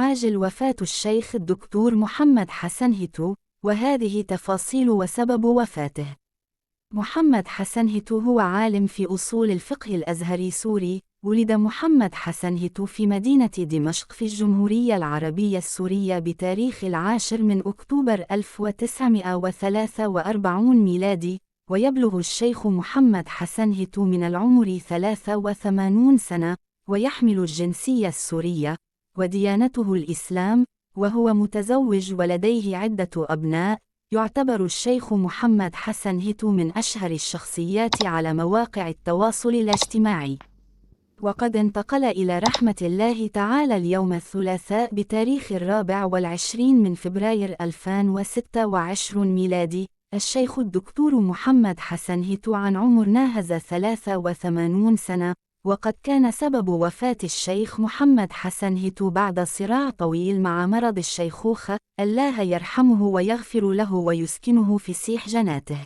عاجل وفاة الشيخ الدكتور محمد حسن هيتو، وهذه تفاصيل وسبب وفاته. محمد حسن هيتو هو عالم في أصول الفقه الأزهري سوري. ولد محمد حسن هيتو في مدينة دمشق في الجمهورية العربية السورية بتاريخ 10 أكتوبر 1943 ميلادي. ويبلغ الشيخ محمد حسن هيتو من العمر 83 سنة، ويحمل الجنسية السورية، وديانته الإسلام، وهو متزوج ولديه عدة أبناء. يعتبر الشيخ محمد حسن هيتو من أشهر الشخصيات على مواقع التواصل الاجتماعي، وقد انتقل إلى رحمة الله تعالى اليوم الثلاثاء بتاريخ 24 من فبراير 2026 ميلادي. الشيخ الدكتور محمد حسن هيتو عن عمر ناهز 83 سنة، وقد كان سبب وفاة الشيخ محمد حسن هيتو بعد صراع طويل مع مرض الشيخوخة. الله يرحمه ويغفر له ويسكنه في سيح جناته.